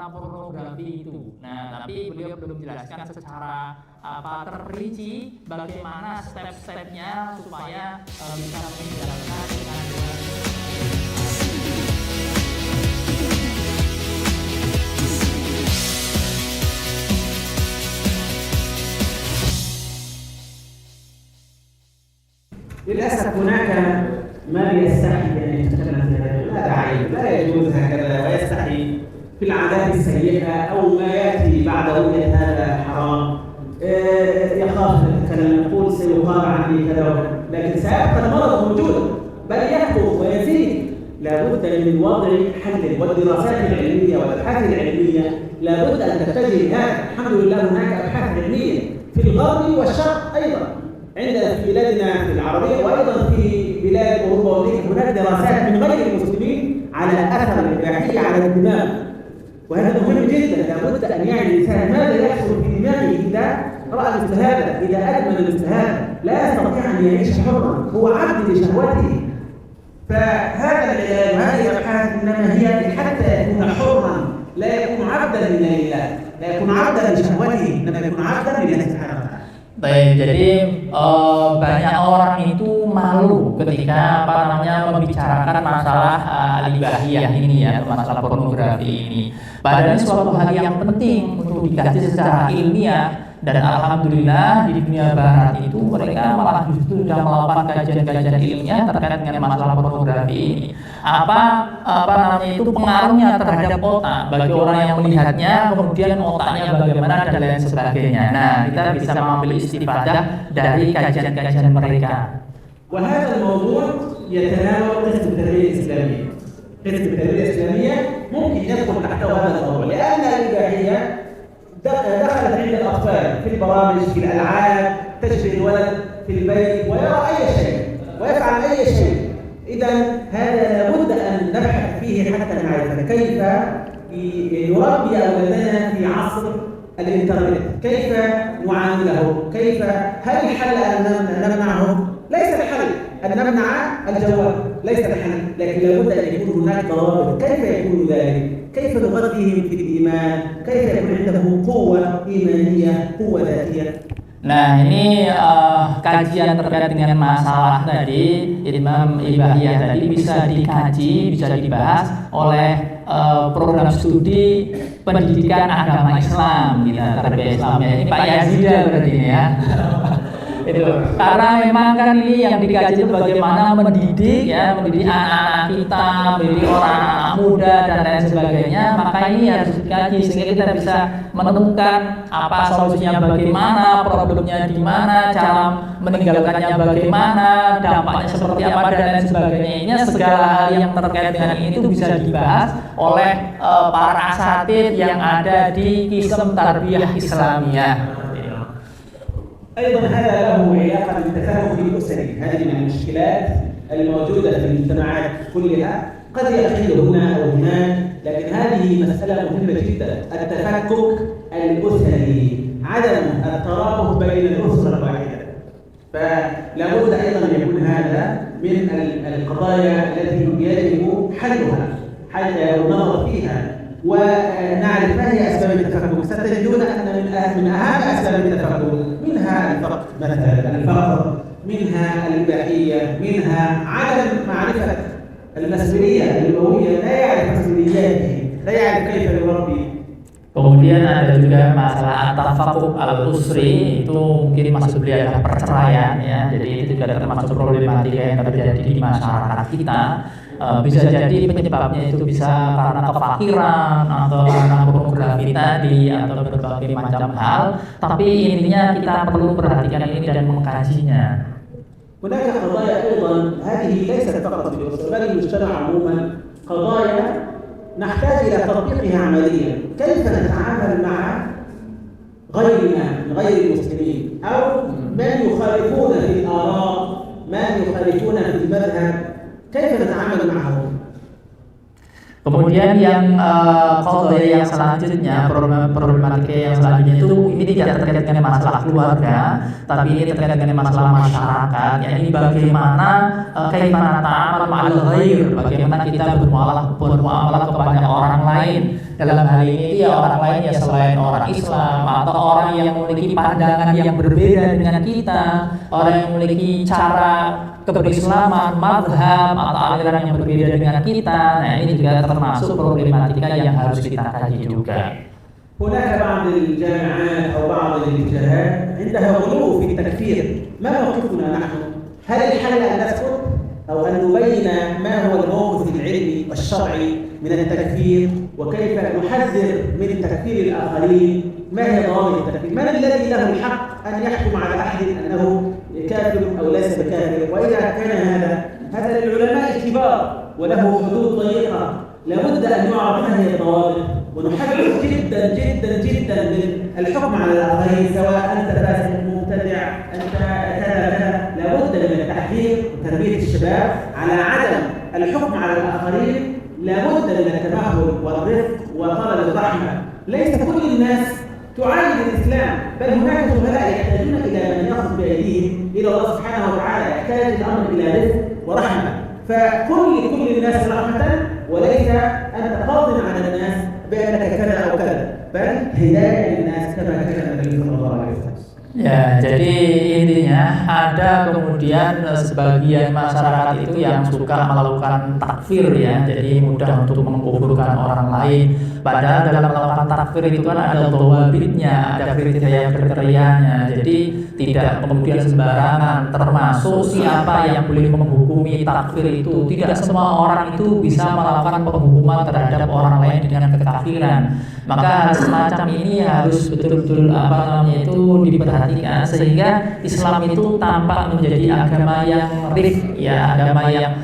masalah pornografi itu. Nah, tapi beliau belum jelaskan secara terperinci bagaimana step-stepnya supaya bisa meninggalkan kecanduan. للأسف هناك ما يستحي أن يتكلم في هذا، لا داعي، لا يجوز هكذا، ويستحي في العادات السيئة أو ما يأتي بعد رؤية هذا حرام، يخاف أن يتكلم، يقول سيقال عني كذا وكذا، لكن سيبقى المرض موجود بل يكثر ويزيد. لابد من وضع حل، والدراسات العلمية والأبحاث العلمية لابد أن تتجه لهذا. الحمد لله هناك أبحاث علمية في الغرب والشرق أيضا، عندنا في بلادنا في العربية وأيضا في بلاد أوروبا وأمريكا هناك دراسات من غير المسلمين على أثر الإباحية على الدماغ، وهذا مهم جدا. لابد أن يعي الإنسان ماذا يحصل في دماغه إذا رأى مثل هذا، إذا أدمن مثل هذا، لا يستطيع أن يعيش حرا، هو عبد لشهوته. فهذا العلاج وهذه الأبحاث إنما هي حتى يكون حرا، لا يكون عبدا لله، لا يكون عبدا لشهوته، إنما يكون عبدا لله سبحانه وتعالى. Baik, jadi banyak orang itu malu ketika membicarakan masalah al-ibahiyah ini ya, masalah pornografi ini. Padahal ini suatu hal yang penting untuk dikaji secara ilmiah. Dan alhamdulillah di dunia barat itu mereka malah justru sudah melakukan kajian-kajian ilmiah terkait dengan masalah pornografi ini. Itu pengaruhnya terhadap otak bagi orang yang melihatnya, kemudian otaknya bagaimana dan lain sebagainya. Nah, kita bisa mengambil istifadah dari kajian-kajian mereka. وهذا الموضوع يتناول قسم التربية الإسلامية. قسم التربية الإسلامية ممكن يدخل تحت هذا الموضوع لأن الإباحية دخلت عند الأطفال في البرامج، في الألعاب، تجري الولد في البيت ويرى أي شيء ويفعل أي شيء. إذا هذا لابد أن نبحث فيه حتى نعرف كيف نربي أولادنا في عصر الإنترنت، كيف نعاملهم، هل الحل أن نمنعهم؟ ليس الحل أن نمنع الجوال، ليس الحل، لكن لابد أن يكون هناك ضوابط. كيف يكون ذلك؟ كيف نغذيهم في الإيمان؟ كيف يكون عندهم قوة إيمانية، قوة ذاتية؟ Nah, ini kajian terkait dengan masalah tadi, ilmu ibahiyah tadi bisa dikaji, bisa dibahas oleh program studi pendidikan agama Islam, tarbiyah Islamnya. Ini Pak Yazida berarti ini ya. Itu karena memang kan ini yang dikaji itu bagaimana mendidik anak-anak kita, mendidik orang-anak muda dan lain sebagainya. Maka ini harus dikaji sehingga kita bisa menemukan apa solusinya, bagaimana problemnya di mana, cara meninggalkannya bagaimana, dampaknya seperti apa dan lain sebagainya. Ini segala hal yang terkait dengan ini itu bisa dibahas oleh para asatidz yang ada di Qism Tarbiyah Islamiyah. أيضا هذا له علاقة بالتفاهم الأسري. هذه من المشكلات الموجودة في المجتمعات كلها، قد يقل هنا أو هناك، لكن هذه مسألة مهمة جدا. التفكك الأسري، عدم الترابط بين الأسرة الواحدة، فلا بد أيضا أن يكون هذا من القضايا التي يجب حلها حتى النظر فيها ونعرف ما هي أسباب التفكك. ستجدون أن من أهم أسباب التفكك منها الفقر مثلا، منها الإباحية، منها عدم معرفة المسؤولية الأبوية، لا يعرف مسؤولياته، لا يعرف كيف يربي. Kemudian ada juga masalah at-tafakuq al-usri, itu mungkin masuk wilayah perceraian ya. Jadi itu juga termasuk problematika yang terjadi di masyarakat kita. Bisa jadi penyebabnya itu bisa karena kefakiran atau karena pornografi tadi atau berbagai macam hal. Tapi intinya kita perlu perhatikan ini dan mengkajinya. هناك قضايا أيضا هذه ليست فقط في الأسرة بل المجتمع عموما، قضايا نحتاج إلى تطبيقها عمليا. كيف نتعامل مع غيرنا من غير المسلمين أو من يخالفون في الآراء، من يخالفون في المذهب، كيف نتعامل معهم؟ Kemudian yang qadaya yang selanjutnya, problematika yang selanjutnya itu ini tidak terkait dengan masalah keluarga, tapi ini terkait dengan masalah masyarakat. Yakni bagaimana kaifa nata'amal ma'al ghair, bagaimana kita bermuamalah kepada orang lain. dalam hal ini ya orang lain ya selain orang Islam atau orang yang memiliki pandangan yang berbeda dengan kita, orang yang memiliki cara keberislaman, madhab atau aliran yang berbeda dengan kita. Nah ini juga termasuk problematika yang harus kita kaji juga. هناك بعض الجامعات أو بعض الاتجاهات عندها غلو في التكفير، ما موقفنا نحن؟ هل الحل أن نسكت أو أن نبين ما هو الموقف العلمي والشرعي من التكفير وكيف نحذر من تكفير الآخرين؟ ما هي ضوابط التكفير؟ من الذي له الحق أن يحكم على أحد أنه كافر أو ليس بكافر؟ وإذا كان هذا للعلماء الكبار وله حدود ضيقة، لابد أن يعرف ما هي الضوابط، ونحذر جدا جدا جدا من الحكم على الآخرين، سواء أنت فاسق مبتدع أنت كذا كذا. لابد من التحذير وتربية الشباب على عدم الحكم على الآخرين، لابد من التمهل والرفق وطلب الرحمة. ليس كل الناس تعاند الإسلام، بل هناك جهلاء يحتاجون إلى من يأخذ بأيديهم إلى الله سبحانه وتعالى، يحتاج الأمر إلى رفق ورحمة. فكل الناس رحمة، وليس أنت قاض على الناس بأنك كذا أو كذا، بل هداية للناس كما كان النبي صلى الله عليه وسلم. Ya, jadi intinya ada kemudian sebagian masyarakat itu yang suka melakukan takfir ya, jadi mudah untuk menguburkan orang lain. Padahal dalam melakukan takfir itu kan ada dhawabitnya, ada kriteria-kriterianya. Jadi tidak kemudian sembarangan, termasuk siapa yang boleh menghukumi takfir itu. Tidak semua orang itu bisa melakukan penghukuman terhadap orang lain dengan kekafiran. Maka hal semacam ini harus betul-betul diperhatikan sehingga Islam itu tampak menjadi agama yang rifq ya, agama yang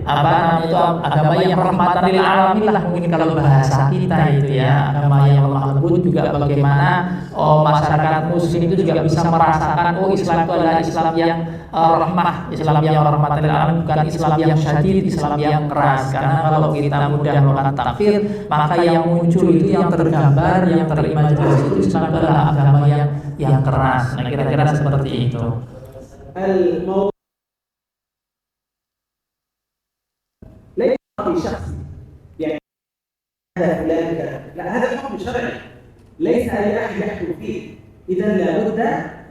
agama yang rahmatan lil alamin lah mungkin kalau bahasa kita itu ya, agama yang lemah lembut juga bagaimana masyarakat muslim itu juga bisa merasakan Islam itu adalah Islam yang rahmah, Islam yang rahmatan lil alamin, bukan Islam yang syadid, Islam yang keras. Karena kalau kita mudah melakukan takfir, maka yang muncul itu yang tergambar, yang terimajinasi itu Islam itu adalah agama yang keras. Nah, kira-kira seperti itu. في شخصي يعني هذا فلان كذا، لا هذا حكم شرعي ليس اي احد يحكم فيه. اذا لابد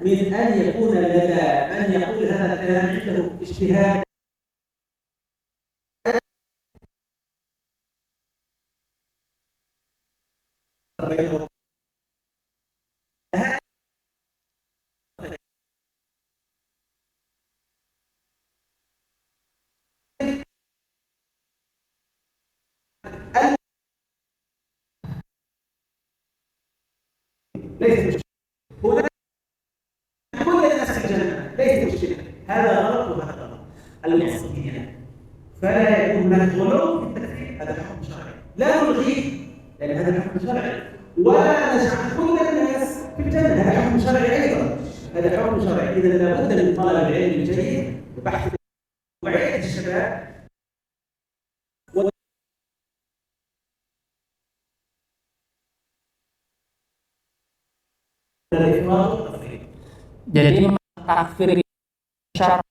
من ان يكون لدى من يقول هذا الكلام عنده اجتهاد ليس مشكلة. هناك كل الناس في الجنة ليس مشكلة، هذا غلط وهذا غلط. المقصودين فلا يكون هناك غلو في التكفير، هذا حكم شرعي لا نلغيه لأن هذا حكم شرعي، ولا نجعل كل الناس في الجنة، هذا حكم شرعي أيضا، هذا حكم شرعي. إذا لابد من طلب العلم الجيد وبحث وعية الشباب jadi takfir syarat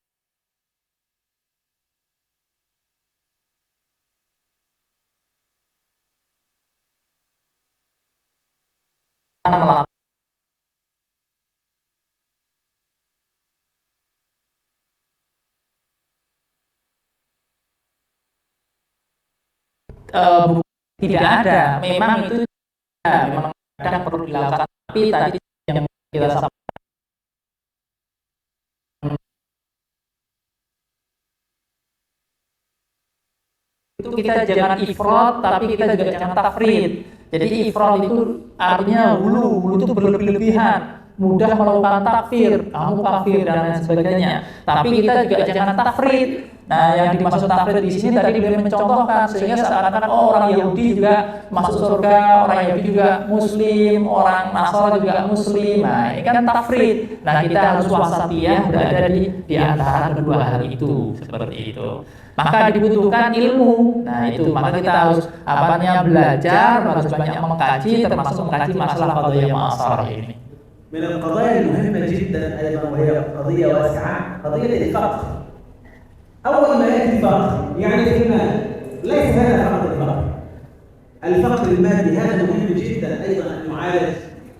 tidak ada. Memang itu memang kadang perlu dilakukan, tapi tadi yang kita sampaikan itu kita jangan ifrat, tapi kita juga jangan tafrid. Jadi ifrat itu artinya hulu itu berlebihan, mudah melakukan takfir, kamu kafir dan lain sebagainya. Tapi kita juga jangan tafrid. Nah, yang dimaksud tafrid di sini tadi beliau mencontohkan sehingga seakan-akan orang Yahudi juga masuk surga, orang Yahudi juga Muslim, orang Nasrani juga Muslim. Nah, ini kan tafrid. Nah, kita harus wasatiyah berada di antara kedua hal itu, seperti itu. Maka dibutuhkan ilmu. Nah, itu maka kita harus belajar, harus banyak mengkaji, termasuk mengkaji masalah qadhiyah ma'asarah ini. من القضايا المهمة جدا أيضا وهي قضية واسعة، قضية الفقر. أول ما يأتي الفقر يعني في المال، ليس هذا فقط الفقر. الفقر المادي هذا مهم جدا أيضا أن يعالج.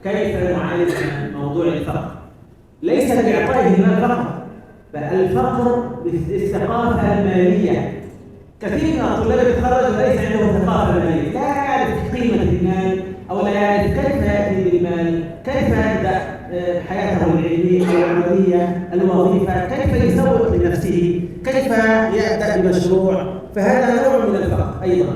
كيف نعالج موضوع الفقر؟ ليس بإعطائه المال فقط، بل الفقر بالثقافة المالية. كثير من الطلاب يتخرج وليس عنده ثقافة مالية، لا يعرف قيمة المال أو لا يعرف كيف يأتي بالمال، كيف يبدأ حياته العلمية أو العملية، الوظيفة، كيف يسوق لنفسه، كيف يبدأ بمشروع. فهذا نوع من الفقر أيضا.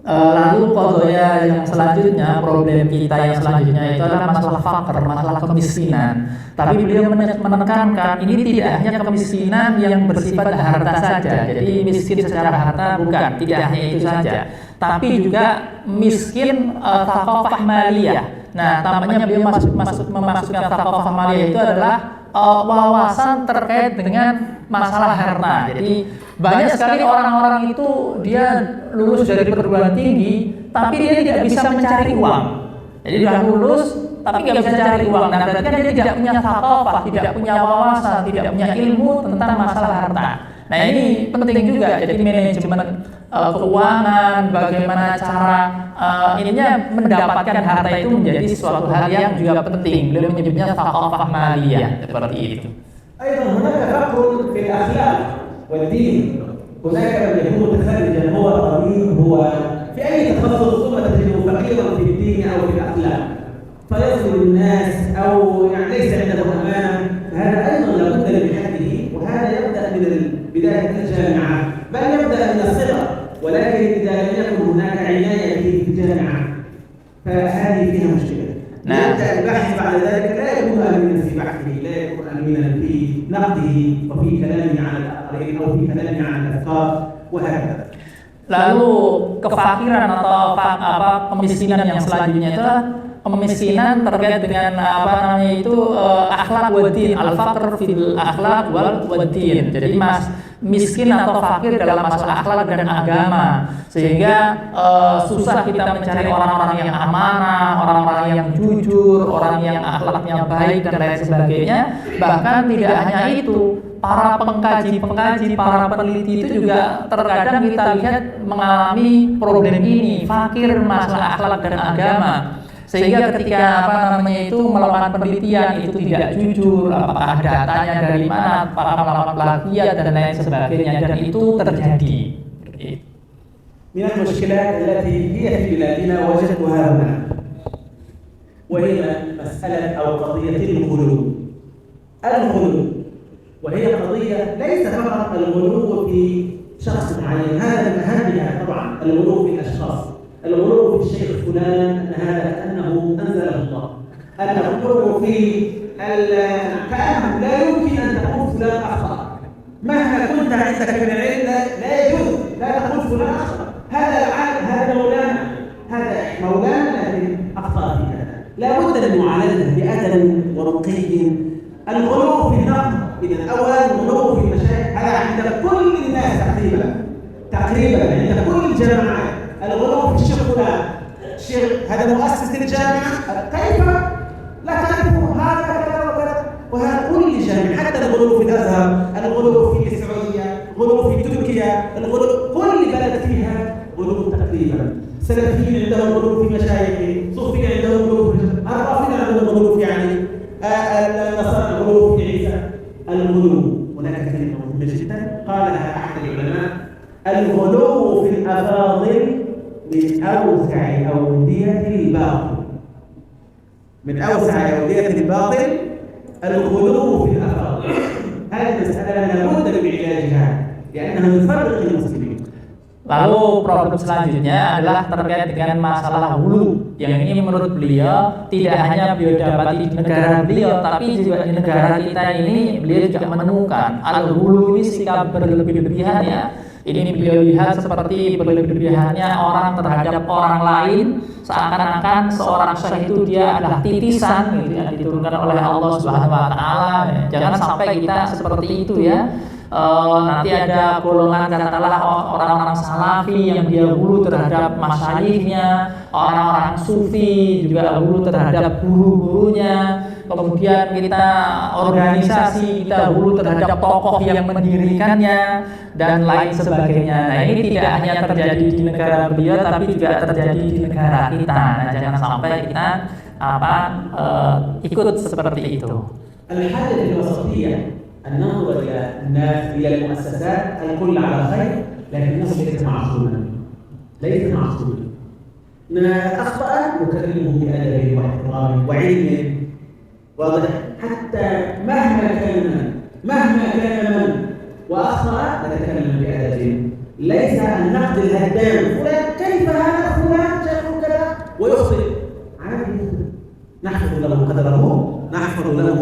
Lalu qadaya yang selanjutnya, problem kita yang selanjutnya itu adalah masalah fakir, masalah kemiskinan. Tapi beliau menekankan ini tidak hanya kemiskinan yang bersifat harta saja. Jadi miskin secara harta bukan, tidak hanya itu saja. Tapi juga miskin thaqafah maliyah. Nah, tampaknya beliau memasukkan thaqafah maliyah itu adalah wawasan terkait dengan masalah harta. Jadi banyak sekali orang-orang itu dia lulus dari perguruan tinggi, tapi dia tidak bisa mencari uang. Jadi dia lulus, tapi nggak bisa cari uang. Nah, berarti kan dia tidak punya thaqafah, tidak punya wawasan, tidak punya ilmu tentang masalah harta. Nah, ini penting juga. Jadi manajemen keuangan, bagaimana cara ininya mendapatkan harta itu menjadi suatu hal yang juga penting. Beliau menyebutnya thaqafah maliyah seperti itu. أيضا هناك فقر في الأخلاق والدين. هناك من يكون متخرجا هو طبيب، هو في أي تخصص، ثم تجده فقيرا في الدين أو في الأخلاق فيظلم الناس أو يعني ليس عنده أمانة. هذا أيضا لابد من حده، وهذا يبدأ من بداية الجامعة، بل يبدأ من الصغر. ولكن إذا لم يكن هناك عناية في الجامعة فهذه فيها مشكلة. يبدأ البحث بعد ذلك لا يكون أمينا في بحثه، لا يكون أمينا في نقده وفي كلامه عن الآخرين أو في كلامه عن الأفكار وهكذا. Lalu kefakiran atau kemiskinan yang selanjutnya itu kemiskinan terkait dengan akhlak wa din, al-faqr fil akhlak wal din. Jadi miskin atau fakir dalam masalah akhlak dan agama, sehingga susah kita mencari orang-orang yang amanah, orang-orang yang jujur, orang yang akhlaknya baik dan lain sebagainya. Bahkan tidak hanya itu, para pengkaji, para peneliti itu juga terkadang kita lihat mengalami problem ini, fakir masalah akhlak dan agama. Sehingga ketika melakukan penelitian itu tidak jujur, apakah datanya dari mana, apakah melakukan plagiat dan lain sebagainya, dan itu terjadi. من المشكلات التي هي في بلادنا وجدتها هنا، وهي مسألة أو قضية الغلو. وهي قضية ليس فقط الغلو في شخص معين، هذا من أهمها طبعا الغلو في الأشخاص، الغلو في الشيخ فلان أن هذا كأنه أنزله الله، الغلو في كأنه لا يمكن أن تقول فلان أخطأ، مهما كنت عندك من العلم لا يجوز، لا تقول فلان أخطأ، هذا العالم، هذا مولانا لكن أخطأ في هذا. لا بد من معالجته بأدب ورقي. الغلو في النقد، إذا أولا الغلو في المشايخ هذا عند كل الناس تقريبا عند كل الجامعات. الغلو في الشيخ فلان، الشيخ هذا مؤسس الجامعة، كيف لا تعرفه هذا كذا وكذا، وهذا كل جامعة. حتى الغلو في الأزهر، الغلو في السعودية، الغلو في تركيا، الغلو كل بلد فيها غلو تقريبا. سلفيين عندهم غلو في مشايخهم، صوفيين عندهم غلو في الرافضة عندهم غلو في النصارى الغلو في عيسى. الغلو هناك كلمة مهمة جدا قالها أحد العلماء: الغلو في الأفاضل من أوسع أودية الباطل. من أوسع أودية الباطل الغلو في الأفاضل. هذه المسألة لابد من علاجها لأنها يفرق المسلمين. Lalu problem selanjutnya adalah terkait dengan masalah hulu, yang ini menurut beliau tidak hanya beliau dapati di negara beliau, tapi juga di negara kita ini beliau juga menemukan al-hulu ini sikap berlebih-lebihan ya. Ini beliau lihat seperti berlebih-lebihannya orang terhadap orang lain, seakan-akan seorang syekh itu dia adalah titisan gitu yang diturunkan oleh Allah Subhanahu wa taala. Jangan sampai kita seperti itu ya. Nanti ada golongan katakanlah orang-orang salafi yang dia hulu terhadap masyayikhnya, orang-orang sufi juga hulu terhadap guru-gurunya, kemudian kita organisasi, kita hulu terhadap tokoh yang mendirikannya dan lain sebagainya. Nah, ini tidak hanya terjadi di negara beliau tapi juga terjadi di negara kita. Nah, jangan sampai kita ikut seperti itu. الحاجة الوسطية أن ننظر إلى الناس إلى المؤسسات الكل على خير لكن الناس ليست معصومة ليست معصومة أخطأ نكلمه بأدبه واحترامه وعلمه واضح حتى مهما كان من وأخطأ نتكلم بأدب ليس النقد الهدام فلان كيف هذا فلان شاف كذا ويخطئ عادي نحفظ له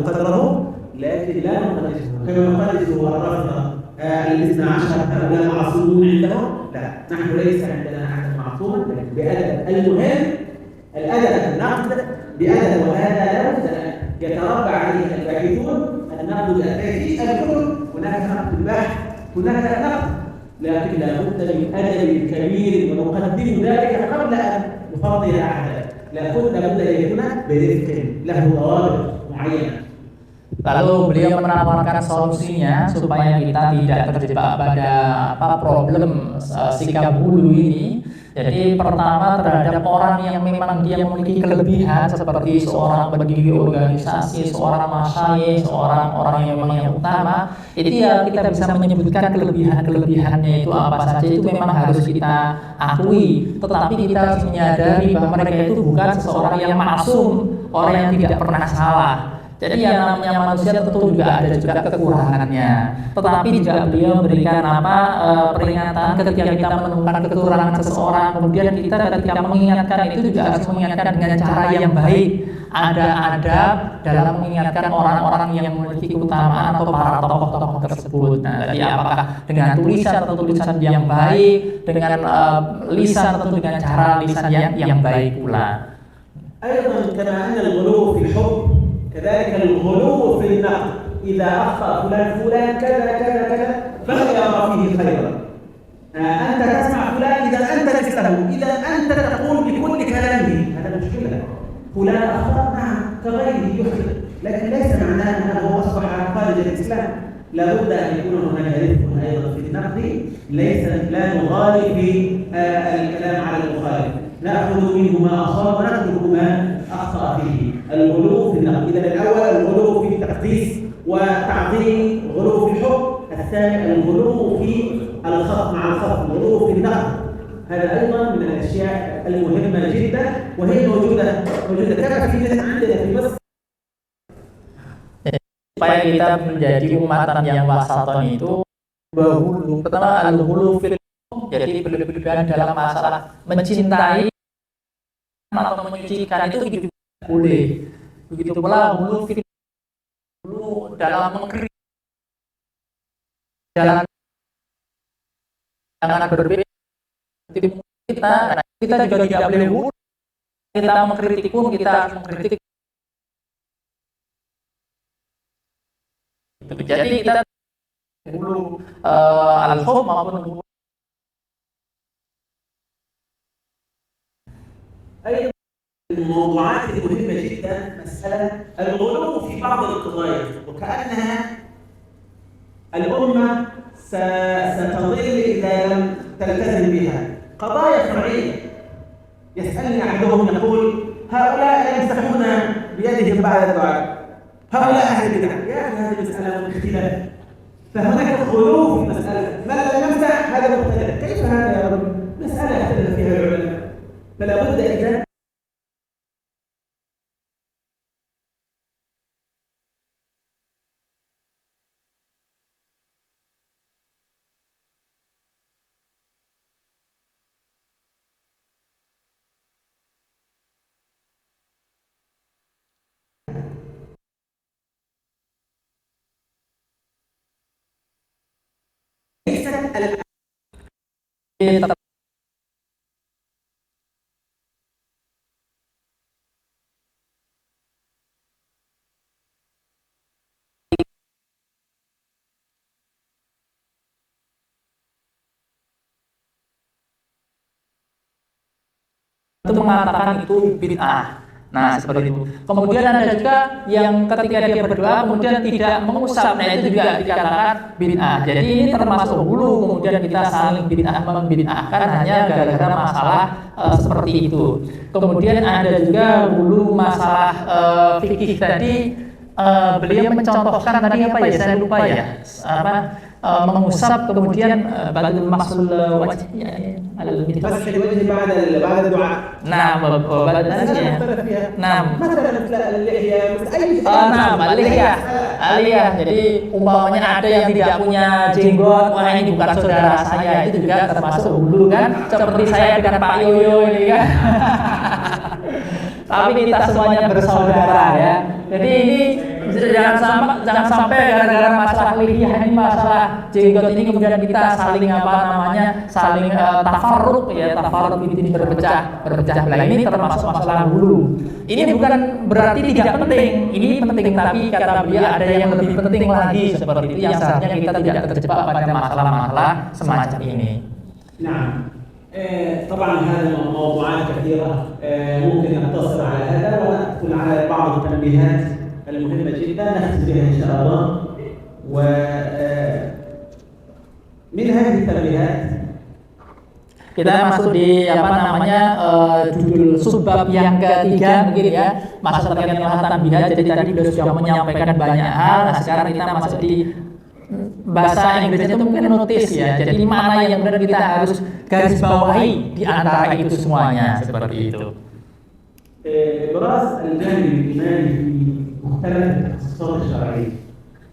قدره لكن لا نقدسه كما نقدس الرافضة الاثنى عشر هؤلاء معصومون عندهم لا نحن ليس عندنا أحد معصوما لكن بأدب المهم الأدب النقد بأدب وهذا لا بد أن يتربع عليه الباحثون النقد الأساسي الكل هناك نقد البحث هناك نقد لكن لا بد من أدب كبير ونقدم ذلك قبل أن نفضل أحدا لا بد أن يكون برفق له ضوابط معينة. Lalu beliau menawarkan solusinya supaya kita tidak terjebak pada problem sikap hulu ini. Jadi pertama terhadap orang yang memang dia memiliki kelebihan seperti seorang pendiri organisasi, seorang masyayikh, seorang orang yang memang yang utama, itu ya kita bisa menyebutkan kelebihannya itu apa saja, itu memang harus kita akui. Tetapi kita harus menyadari bahwa mereka itu bukan seseorang yang maksum, orang yang tidak pernah salah. Jadi yang namanya manusia tentu juga ada juga kekurangannya. Tetapi juga beliau memberikan peringatan ketika kita menemukan kekurangan seseorang, kemudian kita ketika mengingatkan itu juga harus mengingatkan dengan cara yang baik. Ada adab dalam mengingatkan orang-orang yang memiliki keutamaan atau para tokoh-tokoh tersebut. Nah, jadi apakah dengan tulisan yang baik, dengan lisan tentu dengan cara lisan yang baik pula. أيضا كما أن الغلو في الحب كذلك الغلو في النقد إذا أخطأ فلان كذا فلا يرى فيه خيرا أنت تسمع فلان إذا أنت مثله إذا أنت تقول بكل كلامه هذا مشكلة فلان أخطأ نعم كغيره يخطئ لكن ليس معناه أنه أصبح خارج الإسلام لابد أن يكون هناك رفق أيضا في النقد لا نغالي في الكلام على المخالف نأخذ منه ما أصاب ونترك ما أخطأ فيه الغلو في النقد إذا الأول الغلو في التقديس وتعظيم الغلو في الحب الثاني الغلو في الخط مع الخط الغلو في النقد هذا أيضا من الأشياء المهمة جدا وهي موجودة كما في عندنا في مصر supaya kita menjadi umatan yang wasaton itu berhulu. Pertama al-hulu fil, jadi berlebihan dalam masalah mencintai atau menyucikan itu juga boleh. Begitu pula hulu fil, hulu dalam mengkritik jalan jangan berbeda kita. Nah, kita juga tidak boleh hulu. Kita mengkritik pun kita harus mengkritik. Jadi kita dulu al-hub maupun hulu. أيضا من الموضوعات المهمة جدا مسألة الغلو في بعض القضايا وكأنها الأمة ستضل إذا لم تلتزم بها قضايا فرعية يسألني أحدهم يقول هؤلاء يمسحون بيدهم بعد الدعاء هؤلاء أهل البدع يا أخي هذه مسألة اختلاف فهناك غلو في المسألة من لم يمسح هذا مبتدع كيف هذا يا رب مسألة اختلف فيها العلماء فلا بد إذا itu mengatakan itu bid'ah. Nah, seperti itu. Kemudian ada juga yang ketika dia berdoa kemudian tidak mengusap. Nah, itu juga dikatakan bid'ah. Jadi ini termasuk hulu, kemudian kita saling membid'ahkan hanya gara-gara masalah seperti itu. Kemudian ada juga hulu masalah fikih tadi. Beliau mencontohkan tadi apa ya? Saya lupa ya. Mengusap kemudian badul masul wajh مسح الوجه بعد الدعاء. Nah, nah, jadi umpamanya ada yang tidak punya jenggot, wah ini bukan saudara saya, itu juga termasuk hulu kan, seperti saya dengan Pak Yoyo ini kan. Tapi kita semuanya bersaudara ya. Jadi ini jangan sampai gara-gara masalah lihiyah ini, masalah jenggot ini kemudian kita saling saling tafarruq ini berpecah belah. Ini termasuk masalah hulu. Ini bukan berarti tidak penting. Ini penting, tapi kata beliau ada yang lebih penting lagi seperti itu yang seharusnya kita tidak terjebak pada masalah-masalah semacam ini. Nah. طبعا هذه موضوعات كثيرة ممكن نقتصر على هذا وندخل على بعض التنبيهات المهمة جدا نختم بها إن شاء الله. ومن هذه التنبيهات kita masuk di judul subbab yang ketiga mungkin ya, masalah terkait dengan tanbihat. Jadi tadi beliau sudah menyampaikan banyak hal. Nah, sekarang kita masuk di bahasa Inggrisnya itu mungkin notis ya. Jadi mana yang benar kita harus garis bawahi di antara itu semuanya seperti itu. إبراز الجانب الإيماني في مختلف التخصصات الشرعية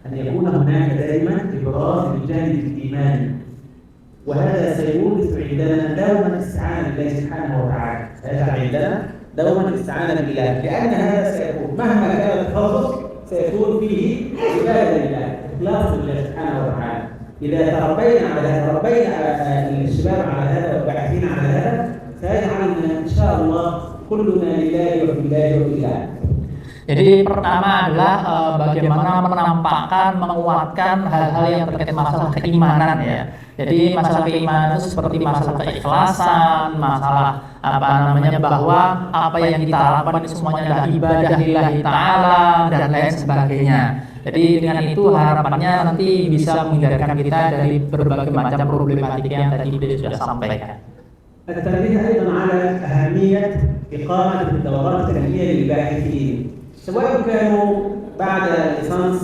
أن يكون هناك دائما إبراز الجانب الإيماني، وهذا سيورث عندنا دوما الاستعانة بالله سبحانه وتعالى، سيجعل عندنا دوما الاستعانة بالله، لأن هذا سيكون مهما كان التخصص سيكون فيه عبادة لله، إخلاص لله سبحانه وتعالى. إذا تربينا على هذا، ربينا الشباب على هذا والباحثين على هذا، سيجعلنا إن شاء الله كلنا لله وفي الله وبالله. Jadi pertama adalah bagaimana menampakkan, menguatkan hal-hal yang terkait masalah keimanan ya. Jadi masalah keimanan itu seperti masalah keikhlasan, masalah bahwa apa yang kita lakukan itu semuanya adalah ibadah lillahi ta'ala dan lain sebagainya. Jadi dengan itu harapannya nanti bisa menghindarkan kita dari berbagai macam problematika yang tadi beliau sudah sampaikan. التنبيه أيضا على أهمية إقامة الدورات العلمية للباحثين، سواء كانوا بعد ليسانس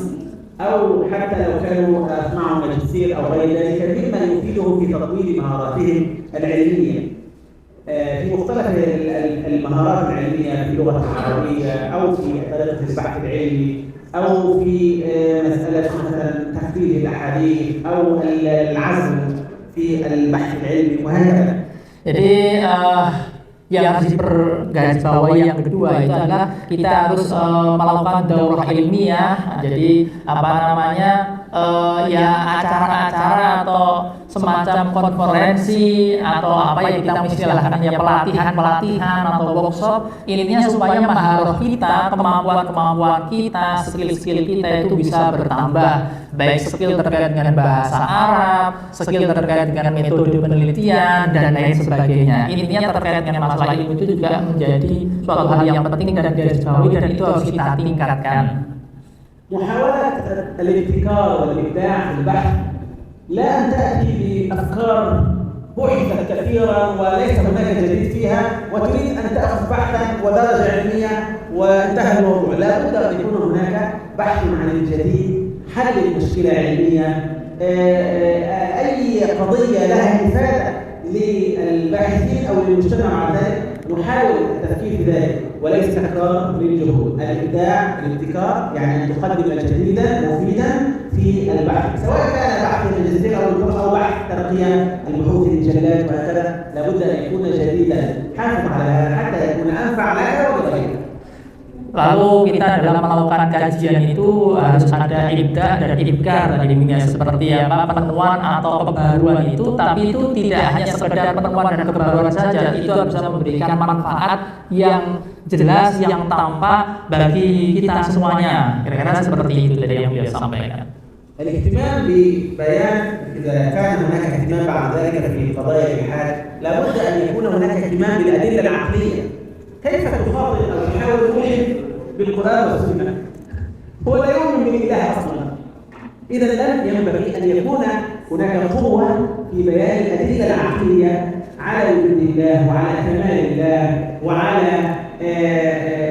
أو حتى لو كانوا معهم ماجستير أو غير ذلك، مما يفيدهم في تطوير مهاراتهم العلمية في مختلف المهارات العلمية في اللغة العربية أو في طريقة البحث العلمي أو في مسألة مثلا تحفيظ الأحاديث أو العزم في البحث العلمي وهكذا. Jadi yang harus dipergarisbawahi yang kedua itu adalah kita harus melakukan daurah ilmiah. Jadi acara-acara atau semacam konferensi atau apa yang kita istilahkan ya pelatihan atau workshop, intinya supaya maharah kita, kemampuan kita, skill kita itu bisa bertambah, baik skill terkait dengan bahasa Arab, skill terkait dengan metode penelitian dan lain sebagainya. Intinya terkait dengan masalah ilmu itu juga menjadi suatu hal yang penting dan garisbawahi, dan itu harus kita tingkatkan. محاولة الابتكار والإبداع في البحث لا أن تأتي بأفكار بحثت كثيرا وليس هناك جديد فيها وتريد أن تأخذ بحثا ودرجة علمية وانتهى الموضوع. لا بد أن يكون هناك بحث عن الجديد، حل المشكلة علمية، أي قضية لها إفادة للباحثين أو للمجتمع على ذلك نحاول التفكير في ذلك وليس تكرار للجهود. الإبداع الابتكار يعني أن تقدم جديدا مفيدا في البحث، سواء كان بحث ماجستير أو بحث ترقية البحوث المجلات وهكذا، لابد أن يكون جديدا. حافظ على هذا حتى يكون أنفع لك ولغيرك. Lalu kita dalam melakukan kajian itu harus ada ibda dan ibkar tadi seperti penemuan atau kebaruan itu, tapi itu tidak hanya sekedar penemuan dan kebaruan saja, itu harus memberikan manfaat yang jelas, yang tampak bagi kita semuanya. Kira-kira seperti itu tadi yang beliau sampaikan. الاهتمام ببيان إذا كان هناك اهتمام بعد ذلك في قضايا الإلحاد، لابد أن يكون هناك اهتمام بالأدلة العقلية. كيف تخاطب أو تحاول بالقرآن والسنة هو لا يؤمن بالإله أصلا. إذا لم ينبغي أن يكون هناك قوة في بيان الأدلة العقلية على وجود الله وعلى كمال الله وعلى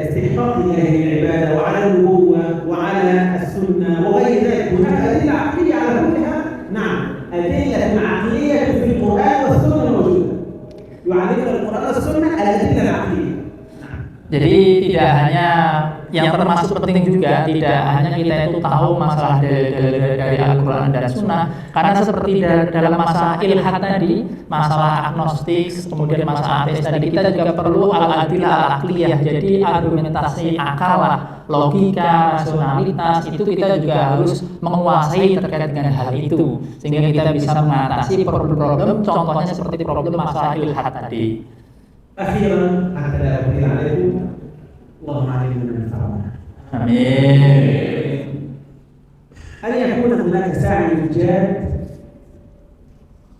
استحقاق الله للعبادة وعلى النبوة وعلى السنة وغير ذلك. هناك أدلة عقلية على كلها، نعم، أدلة عقلية في القرآن والسنة موجودة، يعلمنا القرآن والسنة الأدلة العقلية. Jadi tidak hanya yang termasuk penting juga, tidak hanya kita itu tahu masalah dari Al-Quran dan Sunnah, karena seperti dalam masalah ilhad tadi, masalah agnostik, kemudian masalah ateis tadi, kita juga perlu al-adillah al-aqliyah, jadi argumentasi akal, logika, rasionalitas, itu kita juga harus menguasai terkait dengan hal itu, sehingga kita bisa mengatasi problem-problem, contohnya seperti problem masalah ilhad tadi. أخيرا حتى لا أطيل عليكم، اللهم علمنا من ينفعنا. آمين. أن يكون هناك سعي جاد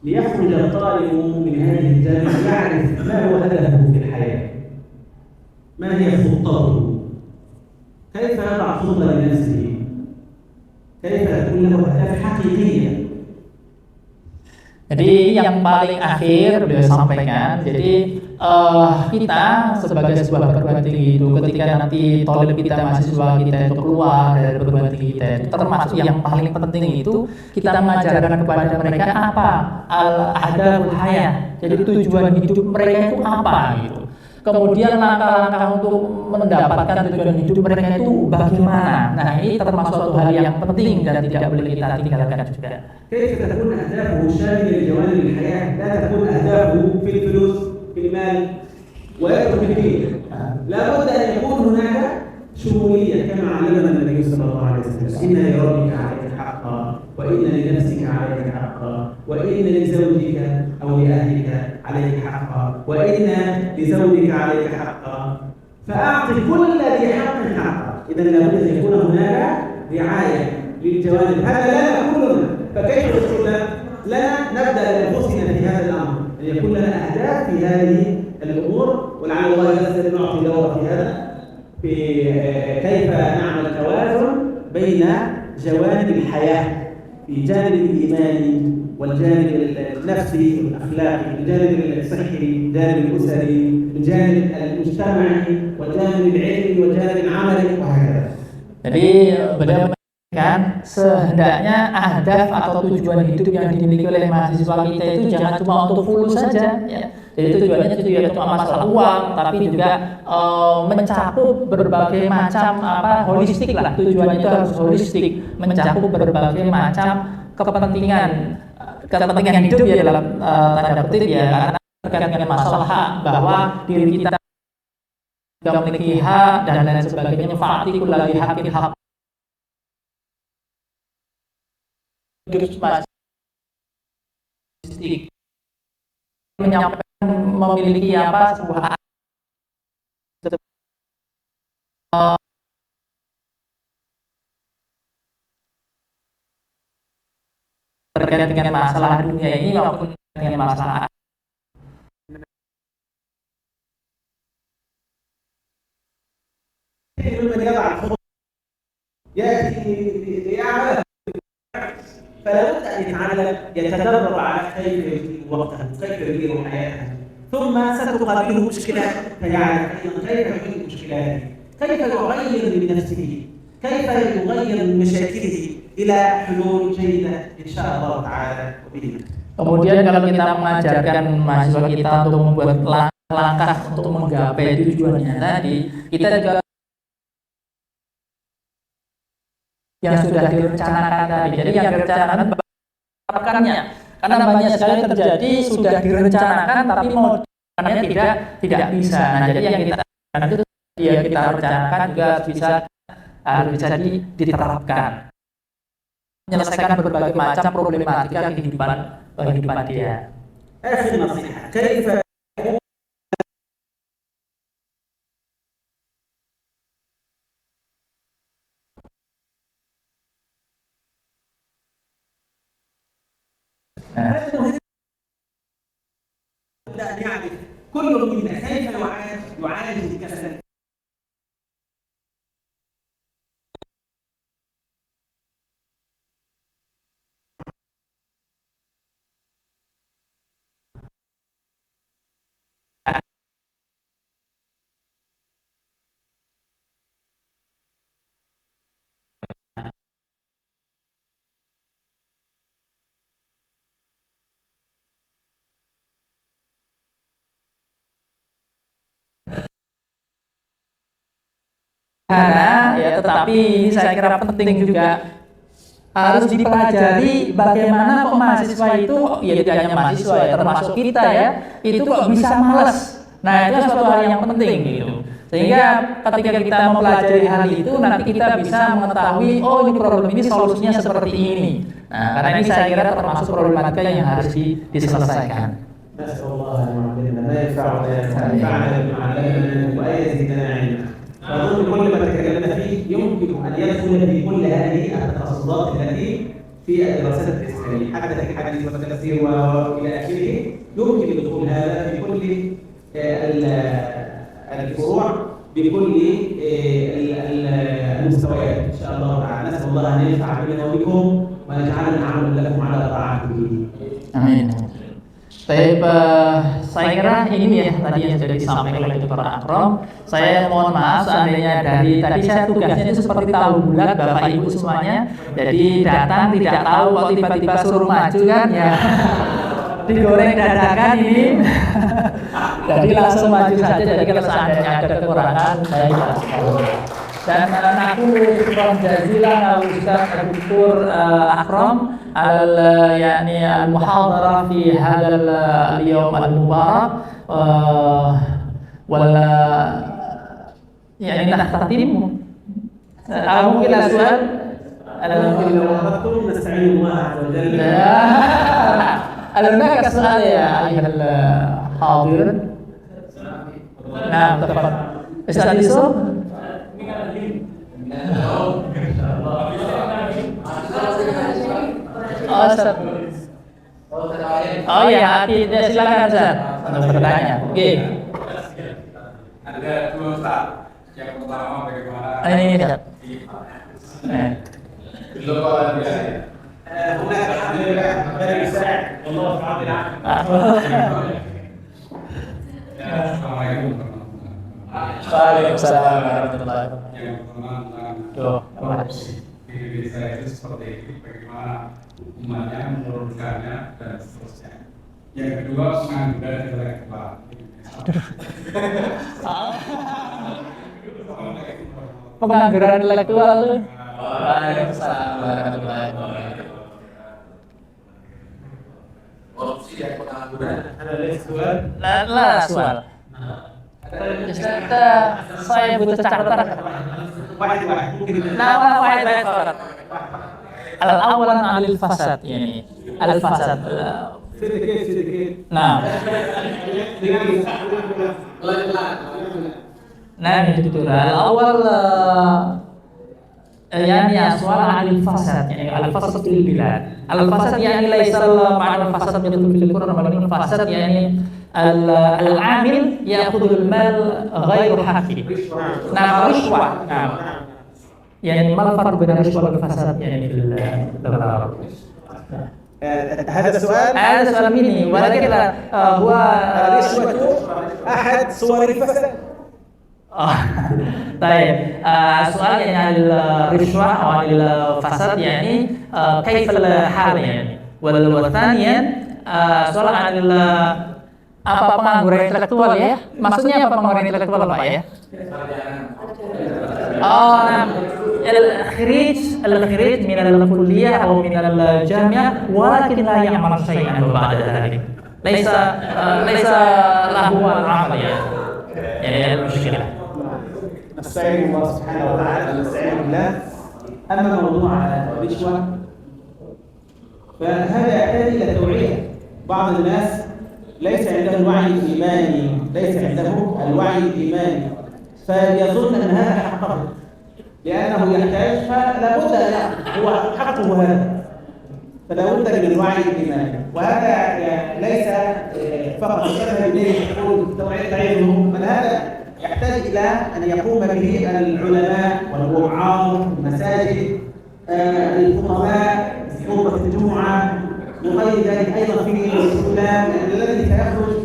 ليخرج الطالب من هذه الجامعة يعرف ما هو هدفه في الحياة، ما هي خطته، كيف يضع خطة لنفسه، كيف تكون له أهداف حقيقية. Jadi yang paling akhir beliau sampaikan, jadi kita sebagai sebuah perguruan tinggi itu ketika nanti thalib kita, mahasiswa kita itu keluar dari perguruan tinggi kita itu, termasuk yang paling penting itu kita mengajarkan kepada mereka apa al-ahdaful hayah, jadi tujuan hidup mereka itu apa gitu. Kemudian langkah-langkah untuk mendapatkan tujuan hidup mereka itu bagaimana. Nah, ini termasuk suatu hal yang penting dan tidak boleh kita tinggalkan juga. كيف تكون أهدافه شاملة لجوانب الحياة، لا تكون أهدافه في الفلوس في المال ويترك الدين. لابد أن يكون هناك شمولية كما علمنا النبي صلى الله عليه وسلم: إن لربك عليك حقا وإن لنفسك عليك حقا وإن لزوجك أو لأهلك عليك حقا وإن لزوجك عليك حقا فأعط كل ذي حق حقا. إذا لابد أن يكون هناك رعاية للجوانب، هذا لنا كلنا. فكيف يكون لنا نبدأ لأنفسنا في هذا الأمر، أن يكون لنا أهداف في هذه الأمور، ولعل الله يسر نعطي دورة في هذا، في كيف نعمل توازن بين جوانب الحياة في جانب الإيماني والجانب النفسي والأخلاقي، الجانب الصحي، الجانب الأسري، الجانب المجتمعي والجانب العلمي والجانب العملي وهكذا. Jadi beliau kan sehendaknya ahdaf atau tujuan hidup yang dimiliki oleh mahasiswa kita itu jangan cuma untuk fulus saja ya. Jadi tujuannya tidak cuma masalah uang, tapi juga mencakup berbagai macam holistik lah. Tujuannya itu harus holistik, mencakup berbagai macam kepentingan hidup ya dalam tanda kutip ya, karena terkait dengan masalah hak, bahwa diri kita juga memiliki hak dan lain sebagainya. Fa'atikul lagi hakin hak menyampaikan memiliki sebuah terkait dengan masalah dunia ini maupun dengan masalah فلا بد أن يتعلم يتدرب على كيف يدير وقته، كيف يدير حياته، ثم ستقابله مشكلات فيعرف أيضا كيف يحل مشكلاته، كيف يغير من نفسه، كيف يغير من مشاكله إلى حلول جيدة إن شاء الله تعالى وبإذنه. Kemudian kalau kita mengajarkan mahasiswa kita untuk membuat langkah untuk menggapai tujuannya tadi, kita juga yang sudah direncanakan tadi. Jadi yang direncanakan bahkannya, karena banyak sekali terjadi sudah direncanakan tapi mau tidak bisa. Nah, jadi yang kita itu kita rencanakan juga harus bisa diterapkan, menyelesaikan berbagai macam problematika kehidupan dia. كل منا كيف يعالج الكسل Karena ya, tetapi saya kira penting juga harus dipelajari bagaimana kok mahasiswa itu, ya tidak hanya mahasiswa ya, termasuk kita ya, itu kok bisa malas. Nah itu suatu hal yang penting gitu. Sehingga ketika kita mempelajari hal itu, nanti kita bisa mengetahui, oh ini problem ini solusinya seperti ini. Nah karena ini saya kira termasuk problematika yang harus diselesaikan. نسأل الله أن يعلمنا ما ينفعنا وينفعنا بما علمنا وأن يزيدنا علما. فأظن كل ما تكلمنا فيه يمكن أن يدخل في كل هذه التخصصات التي في الدراسات الإسلامية، حتى في الحديث والتفسير وإلى آخره، يمكن دخول هذا في كل الفروع بكل المستويات إن شاء الله تعالى. نسأل الله أن ينفع بنا وبكم ونجعلنا عملا لكم على طاعته. Amin. Baik, saya kira ini ya tadi yang sudah disampaikan oleh Dr. Akrom. Saya mohon maaf seandainya dari tadi saya tugasnya itu seperti tahu bulat Bapak Ibu semuanya. Jadi datang tidak tahu kok tiba-tiba suruh maju kan ya. Digoreng dadakan ini. Jadi langsung maju saja. Jadi kalau seandainya ada kekurangan saya jelaskan. Dan aku syukur jazilan Ustaz Dr. Akrom يعني المحاضرة في هذا اليوم المبارك ولا يعني نختتم أو ممكن السؤال لو أردتم نستعين الله عز وجل. هل هناك سؤال يا أيها الحاضر؟ نعم تفضل أستاذ يوسف. Oh iya, silakan Ustaz untuk bertanya. Oke. Ada dua Ustaz. Yang pertama bagaimana? Ini Ustaz. Belum ada biasa. هناك الحمد لله من يساعد والله في عون العبد. Assalamualaikum. Waalaikumsalam warahmatullahi wabarakatuh. Yang pertama Tuh, di desa itu seperti itu, bagaimana hukumannya, menurunkannya dan seterusnya. Yang kedua pengangguran intelektual. pengangguran intelektual tuh. Waalaikumsalam warahmatullahi wabarakatuh. Korupsi dan pengangguran. هذا ليس سؤال. Lah soal. Saya butuh catatan. واحد ممكن. Nama واحد فقط. الأول عن الفساد يعني الفساد. كيف نعم. نعم دكتور. الأول يعني سؤال عن الفساد يعني الفساد في البلاد. الفساد يعني ليس معنى الفساد مثل في القرآن ولكن الفساد يعني العامل يأخذ المال غير حقه. نعم رشوة. نعم. يعني ما الفرق بين الرشوة والفساد يعني في اللغة العربية؟ هذا السؤال. هذا سؤال مني ولكن هو الرشوة أحد صور الفساد. طيب سؤال يعني عن الرشوة أو عن الفساد يعني كيف الحال يعني والثانيا سؤال عن apa pengangguran intelektual ya? Maksudnya apa pengangguran intelektual Pak ya? نعم الخريج من الكلية أو من الجامعة ولكن لا يعمل شيئا بعد ذلك ليس له العمل يعني المشكلة. نستعين الله سبحانه وتعالى ونستعين بالله. أما موضوع الرشوة فهذا يحتاج إلى توعية. بعض الناس ليس عنده الوعي الإيماني، فيظن أن هذا حقه لأنه يحتاج فلا بد هو حقه هذا، فلا بد من الوعي الإيماني. وهذا ليس فقط يذهب إليه يقول تعظه، بل هذا يحتاج إلى أن يقوم به العلماء والوعاظ المساجد الفقهاء خطبة الجمعة وغير ذلك أيضا في الإسلام الذي سيخرج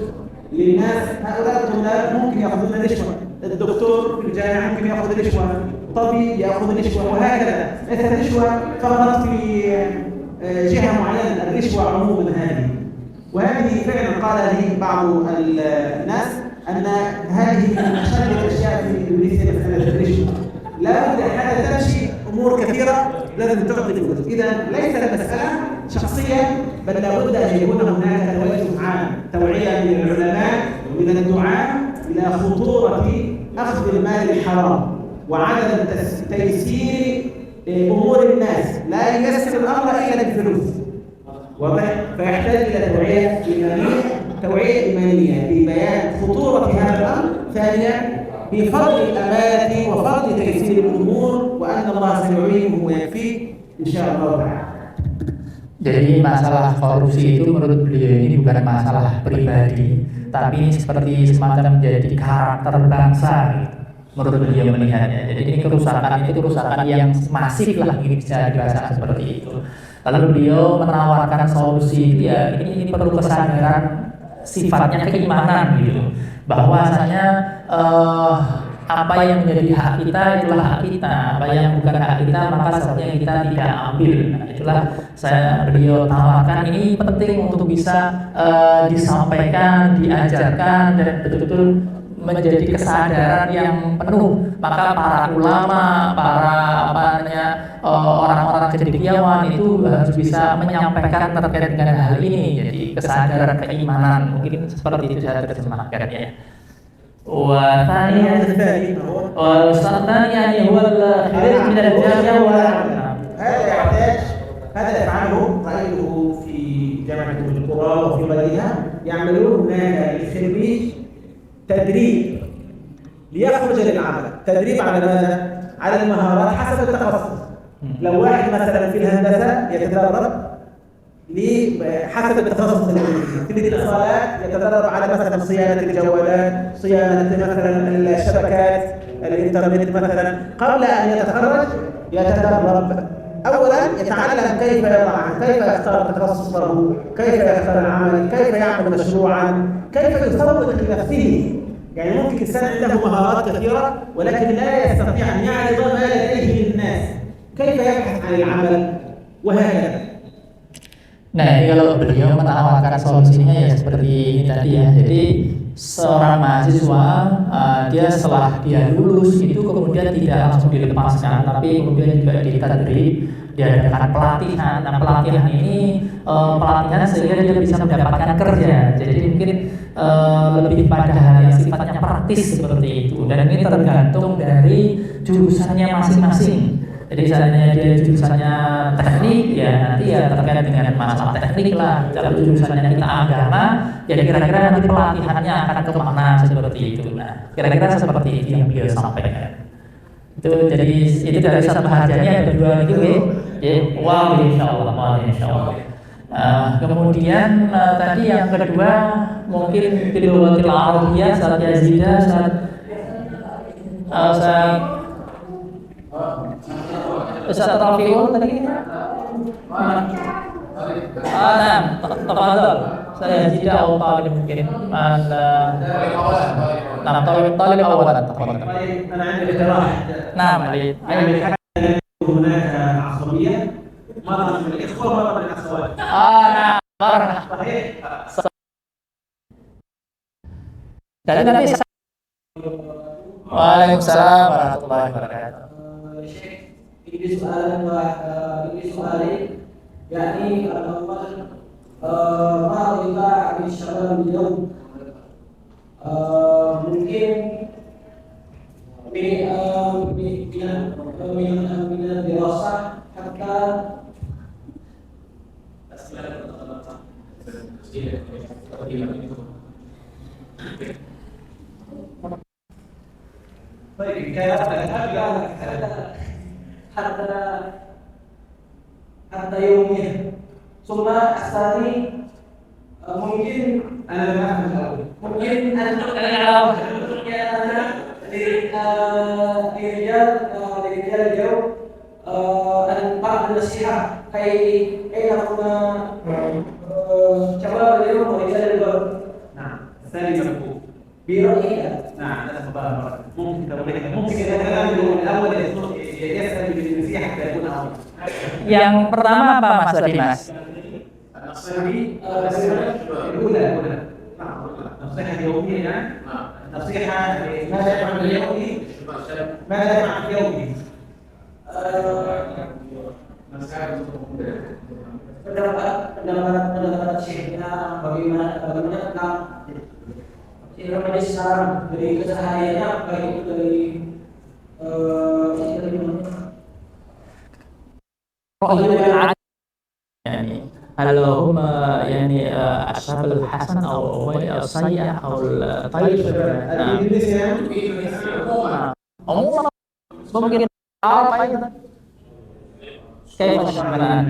للناس. هؤلاء الطلاب ممكن يأخذون رشوة، الدكتور في الجامعة ممكن يأخذ رشوة، طبيب يأخذ رشوة، وهكذا. ليست الرشوة فقط في جهة معينة، الرشوة عموما هذه. وهذه فعلا قال لي بعض الناس أن هذه من أشد الأشياء في إبليس مسألة الرشوة. كثيرة لازم تعطي فلوس. إذا ليس المسألة شخصية، بل لابد أن يكون هناك توجه عام، توعية من العلماء ومن الدعاة إلى خطورة أخذ المال الحرام وعدم تيسير أمور الناس. لا ييسر الأمر إلا بالفلوس، واضح؟ فيحتاج إلى توعية إيمانية ببيان خطورة هذا الأمر. ثانيا بفضل الأمانة وفضل تيسير الأمور، وأن الله سيعينه ويكفيه إن شاء الله تعالى. Jadi masalah korupsi itu menurut beliau ini bukan masalah pribadi, tapi ini seperti semacam menjadi karakter bangsa gitu. Menurut beliau melihatnya. Jadi ini kerusakan yang masif lah, bisa dirasakan seperti itu. Lalu beliau menawarkan solusi, ya ini perlu kesadaran sifatnya keimanan gitu, bahwasanya apa yang menjadi hak kita itulah hak kita, apa yang bukan hak kita maka seharusnya kita tidak ambil. Nah, itulah beliau tawarkan, ini penting untuk bisa disampaikan, diajarkan, dan betul-betul menjadi kesadaran yang penuh. Maka para ulama, orang-orang cendekiawan itu harus bisa menyampaikan terkait dengan hal ini. Jadi kesadaran keimanan, mungkin seperti itu saya terjemahkan ya. والثانية هو الخروج من الجامعة هذا يفعله رأيته في جامعة القرى وفي غيرها، يعملون هناك للخريج تدريب ليخرج للعمل. تدريب على ماذا؟ على المهارات حسب التخصص. لو واحد مثلا في الهندسة يتدرب حسب التخصص في الاتصالات، يتدرب على مثلا صيانة الجوالات، صيانة مثلا الشبكات الانترنت مثلا. قبل أن يتخرج يتدرب أولا، يتعلم كيف يضع، كيف يختار تخصصه، كيف يختار العمل، كيف يعمل مشروعا، كيف يسوق لنفسه. يعني ممكن الإنسان عنده مهارات كثيرة ولكن لا يستطيع أن يعرض ما لديه للناس، كيف يبحث عن العمل وهكذا. Nah, ini kalau beliau menawarkan solusinya ya seperti ini tadi ya. Jadi seorang mahasiswa dia setelah dia lulus itu kemudian tidak langsung dilepaskan, tapi kemudian juga ditadrib, diadakan pelatihan. Nah, pelatihan ini pelatihan sehingga dia bisa mendapatkan kerja. Jadi mungkin lebih pada hal yang sifatnya praktis seperti itu. Dan ini tergantung dari jurusannya masing-masing. Jadi misalnya dia jurusannya teknik, ya nanti ya terkait dengan masalah teknik lah. Kalau jurusannya kita agama, ya kira-kira nanti pelatihannya akan kemana seperti itu. Nah, kira-kira seperti itu yang beliau sampaikan. Itu jadi itu dari satu bahasannya ada dua lagi, ya. Wah, insyaallah. Kemudian tadi yang kedua mungkin filologi Arabiyah, Ustaz Yazida, Ustaz Rafiul tadi. Tafadhal. Saya tidak tahu mungkin. طالب أولا تفضل. أنا عندي اقتراح. نعم. هناك عصبية، مرة من الإخوة مرة من الأخوات. نعم. صحيح. Waalaikumsalam warahmatullahi wabarakatuh. Ini soalan yakni al-awwal ma rida min syabab al-yawm mungkin min dirasah hatta طيب كلام حتى يوميا ثم الثاني ممكن أنا لم أفهم الأول. ممكن أن لرجال اليوم أن بعض النصيحة كي نكون شباب اليوم ورجال اليوم. نعم. الثاني مفهوم. برأيك. نعم. ممكن الكلام الأول يسأل بالنصيحة حتى يكون أفضل. Yang pertama apa Mas Dimas? الأولى. نعم. النصيحة اليومية يعني. نصيحة ماذا يفعل اليومي؟ ماذا يفعل اليومي؟ pendapat Syekhnya bagaimana tentang Ramadan sekarang dari kesehariannya baik itu dari يعني هل هم يعني أصحاب الحسن أو السيء أو الطيب عموما ممكن أعرف أيضا كيف مثلا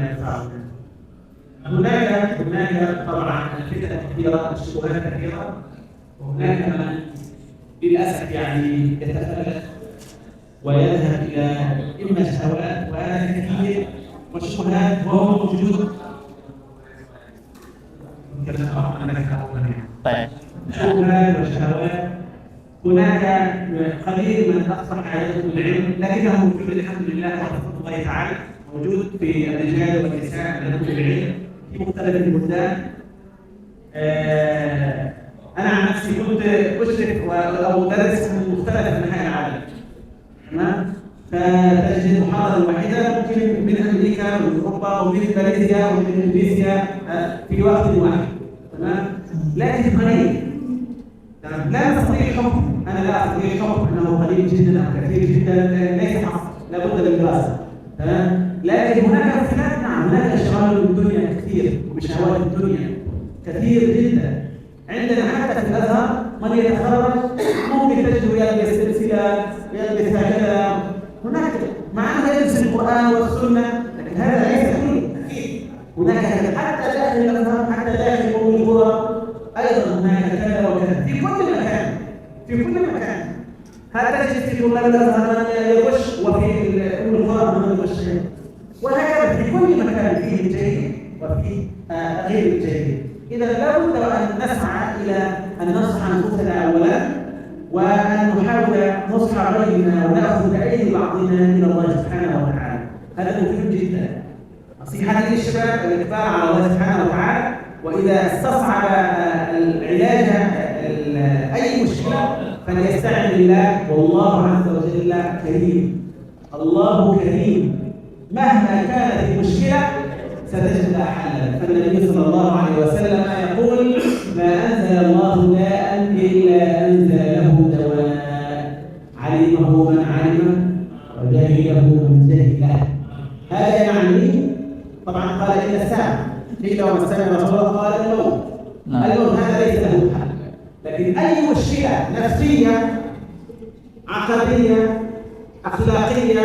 هناك طبعا الفتن كثيره، الشبهات كثيره، وهناك من للاسف يعني يتفلت ويذهب الى اما شهوات، وهذا كثير، والشبهات وهو موجود. طيب شبهات وشهوات. هناك قليل من اصبح يدخل العلم، لكنه موجود الحمد لله وبفضل الله تعالى، موجود في الرجال والنساء يدخل العلم في مختلف البلدان. انا عن نفسي كنت اشرف او ادرس في مختلف انحاء العالم، تمام؟ فتجد المحاضره الواحده ممكن من امريكا ومن اوروبا ومن ماليزيا ومن اندونيسيا في وقت واحد، تمام؟ لكن قليل. لا نستطيع الحكم، انا لا استطيع الحكم انه قليل جدا او كثير جدا، ليس حصر، لابد من دراسه، تمام؟ لكن هناك اختلاف، نعم، هناك اشغال الدنيا كثير وشهوات الدنيا كثير جدا. عندنا حتى في الازهر من يتخرج ممكن تجده يلبس سلسله، يلبس هكذا، هناك مع انه يلبس القران والسنه، لكن هذا ليس كله. هناك حتى داخل الازهر، حتى داخل ام القرى ايضا هناك كذا وكذا، في كل مكان، في كل مكان. هذا تجد في طلاب الازهر من يغش، وفي ام القرى من يغش، وهكذا في كل مكان فيه الجيد وفيه غير الجيد. إذا لابد أن نسعى إلى أن نصح أنفسنا أولا، وأن نحاول نصح غيرنا ونأخذ بأيدي بعضنا إلى الله سبحانه وتعالى. هذا مهم جدا. نصيحتي للشباب الإقبال على الله سبحانه وتعالى، وإذا استصعب العلاج أي مشكلة فليستعن بالله، والله عز وجل كريم. الله كريم، مهما كانت المشكلة ستجد لها حلا. فالنبي صلى الله عليه وسلم يقول: ما أنزل الله داء إلا أنزل له دواء، علمه من علمه وجهله من جهله. هذا يعني طبعا قال إن الساعة، قيل وما الساعة يا رسول الله؟ قال الموت. الموت هذا ليس له حل، لكن أي مشكلة نفسية، عقدية، أخلاقية،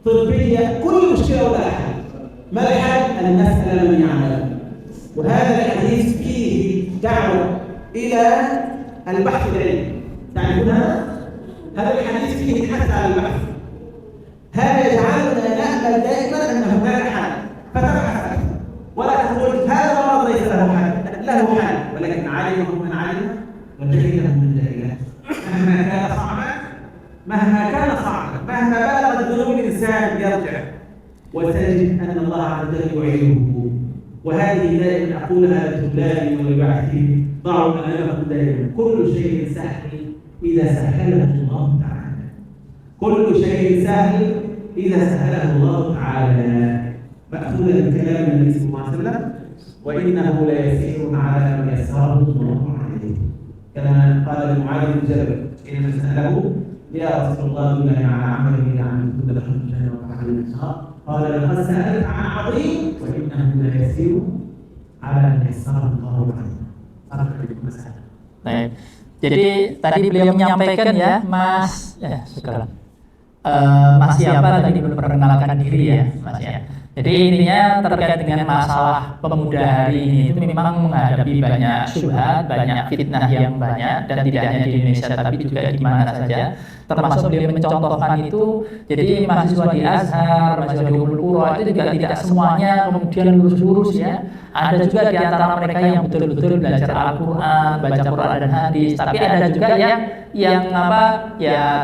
طبية، كل مشكلة لها حل. ما الحل؟ أن نسأل من يعلم. وهذا الحديث فيه دعوة إلى البحث العلمي. تعرفون هذا الحديث فيه الحث على البحث. هذا يجعلنا نأمل دائما أن هناك حل، فتبحث أكثر، ولا تقول هذا المرض ليس له حل، له حل، ولكن علمه من علم وجهله من جهله. مهما كان صعبا، مهما بلغت ذنوب الإنسان يرجع وتجد أن الله عز وجل يعينه. وهذه دائما أقولها لطلابي ولبعثي: ضعوا أمامكم دائما كل شيء سهل إذا سهله الله تعالى. كل شيء سهل إذا سهله الله تعالى. مأخوذا من كلام النبي صلى الله عليه وسلم: وإنه ليسير على من يسره الله عليه. كما قال لمعاذ بن جبل حينما سأله: يا رسول الله دلني على عمل يعمل كل دخل الجنة وعمل النار. قال: لقد سألت عن عظيم وإنه ليسير على من يسره الله عليه. Baik. Jadi tadi beliau menyampaikan ya, Mas, sekarang Mas siapa tadi belum perkenalkan diri ya, Mas ya. Jadi intinya terkait dengan masalah pemuda hari ini itu memang menghadapi banyak syubhat, banyak fitnah yang banyak, dan tidak hanya di Indonesia tapi juga di mana saja. Termasuk beliau mencontohkan itu, jadi mahasiswa di Azhar, mahasiswa di Ummul Qura itu juga tidak semuanya kemudian lurus-lurus ya. Ada juga di antara mereka yang betul-betul belajar Al-Quran, baca Quran dan hadis, tapi ada juga yang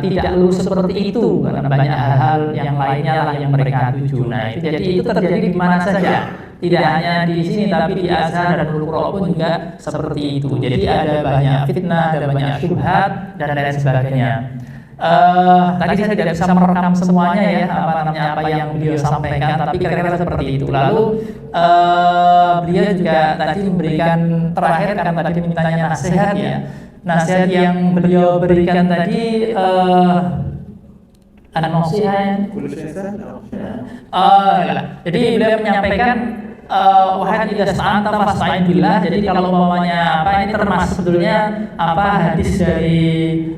tidak lurus seperti itu karena banyak hal-hal yang lainnya lah yang mereka tuju. Nah, jadi itu terjadi di mana saja. Tidak hanya di sini tapi di Azhar dan Ummul Qura pun juga seperti itu. Jadi ada banyak fitnah, ada banyak syubhat dan lain sebagainya. Tadi saya tidak bisa merekam semuanya ya, apa yang beliau sampaikan, tapi kira-kira seperti itu. Lalu beliau juga tadi memberikan terakhir kan tadi mintanya nasihat ya. Nasihat yang beliau berikan tadi an-nasihat. Jadi beliau menyampaikan wahai idza sta'anta fasta'in billah. Jadi kalau umpamanya ini termasuk sebetulnya hadis dari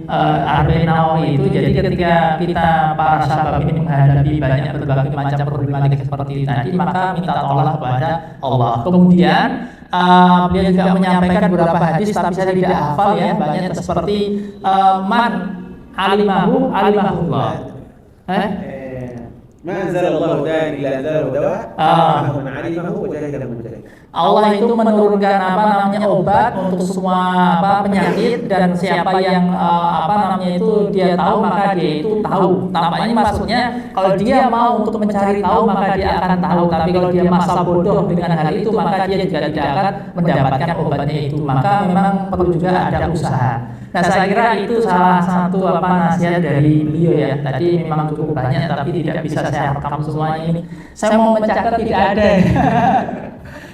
Arba'in Nawawi itu. Jadi ketika kita para sahabat ini menghadapi berbagai macam problematika seperti tadi, maka minta tolong kepada Allah. Kemudian beliau juga menyampaikan beberapa hadis, tapi saya tidak hafal ya, banyak seperti man alimahu alimahullah. ما أنزل الله داء إلا أنزله دواء من علمه وجاهله مجاهد. Allah itu menurunkan obat untuk semua penyakit, dan siapa yang itu dia tahu maka dia itu tahu. Tampaknya maksudnya kalau dia mau untuk mencari tahu maka dia akan tahu, tapi kalau dia masa bodoh dengan hal itu maka dia juga tidak akan mendapatkan obatnya itu. Maka memang perlu juga ada usaha. Nah, saya kira itu salah satu nasihat dari beliau ya. Tadi memang cukup banyak tapi tidak bisa saya rekam semuanya ini. Saya mau mencatat tidak ada.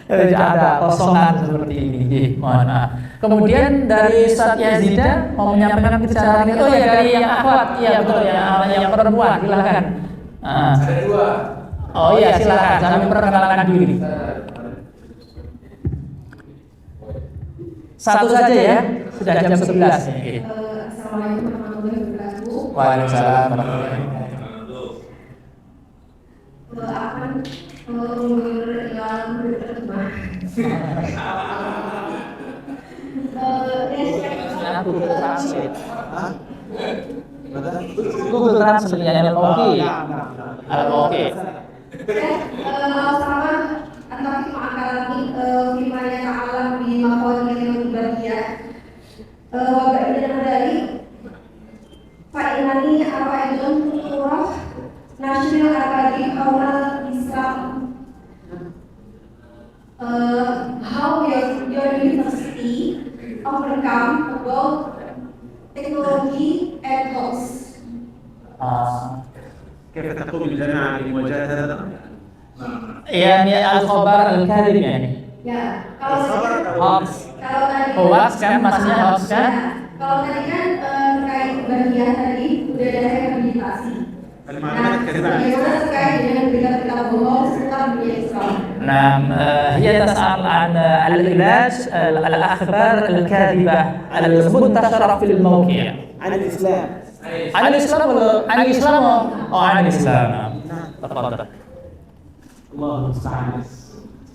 Tidak ada kosongan seperti ini. Mohon maaf. Kemudian dari Ustaz Yazida mau menyampaikan bicara ini. Oh ya, dari yang akhwat. Iya betul ya, yang perempuan silakan. Ada dua. Oh iya, silakan. Kami perkenalkan diri. Satu saja ya, sudah jam 11. Assalamualaikum warahmatullahi wabarakatuh. Waalaikumsalam warahmatullahi wabarakatuh. Akan mengundur yang berterjemah. Google Translate. Google Translate ya, oke. Oke. Sama antara ma'akalami firman ta'ala di maqadir al-bariyah wa ba'idana dari fa'inani awaidun turah nasional akademi awal Islam. How your university overcome about technology and hoax. كيف تقوم الجماعة بمواجهة هذا الأمر؟ يعني الخبر الكاذب يعني. Ya, kalau Hoax. tadi Hoax kan maksudnya hoax kan? Kalau tadi kan terkait bagian tadi udah ada rehabilitasi. المعلومات الكاذبة. Bagaimana terkait dengan berita-berita bohong seputar dunia Islam? نعم هي تسأل عن العلاج الأخبار الكاذبة المنتشرة في الموقع عن الإسلام. عن الإسلام ولا عن الإسلام؟ عن الإسلام. نعم. تفضل. الله المستعان.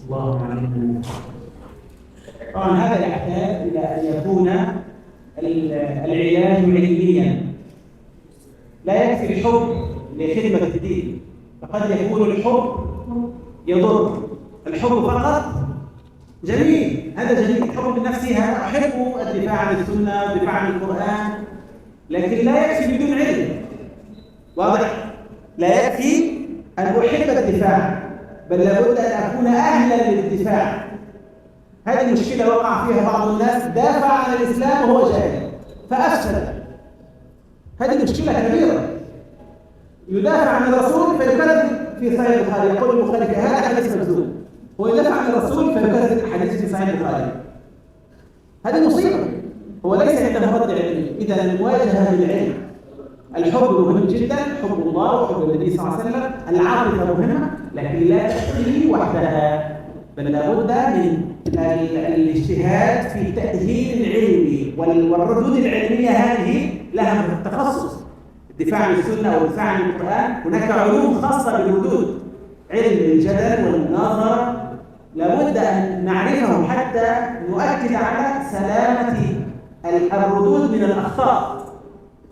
الله عليم. طبعا هذا يحتاج إلى أن يكون العلاج علميا. لا يكفي الحب لخدمة الدين، فقد يكون الحب يضر. الحب فقط جميل، هذا جميل، الحب من نفسها أحب الدفاع عن السنة والدفاع عن القرآن، لكن لا يكفي بدون علم. واضح؟ لا يكفي أن أحب الدفاع، بل لابد أن أكون أهلا للدفاع. هذه المشكلة وقع فيها بعض الناس، دافع عن الإسلام وهو جاهل فأفسد. هذه مشكلة كبيرة. يدافع عن الرسول فيكذب في صحيح البخاري، يقول البخاري هذا حديث مكذوب. هو يدافع عن الرسول فيكذب حديث في صحيح البخاري. هذه مصيبة. هو ليس عنده رد علمي. إذا المواجهة بالعلم. الحب مهم جدا، حب الله وحب النبي صلى الله عليه وسلم، العاطفة مهمة، لكن لا تكفي وحدها، بل لابد من الاجتهاد في التأهيل العلمي والردود العلمية. هذه لها تخصص، الدفاع عن السنة والدفاع عن القرآن. هناك علوم خاصة بالردود، علم الجدل والمناظرة، لابد أن نعرفهم حتى نؤكد على سلامة الردود من الأخطاء.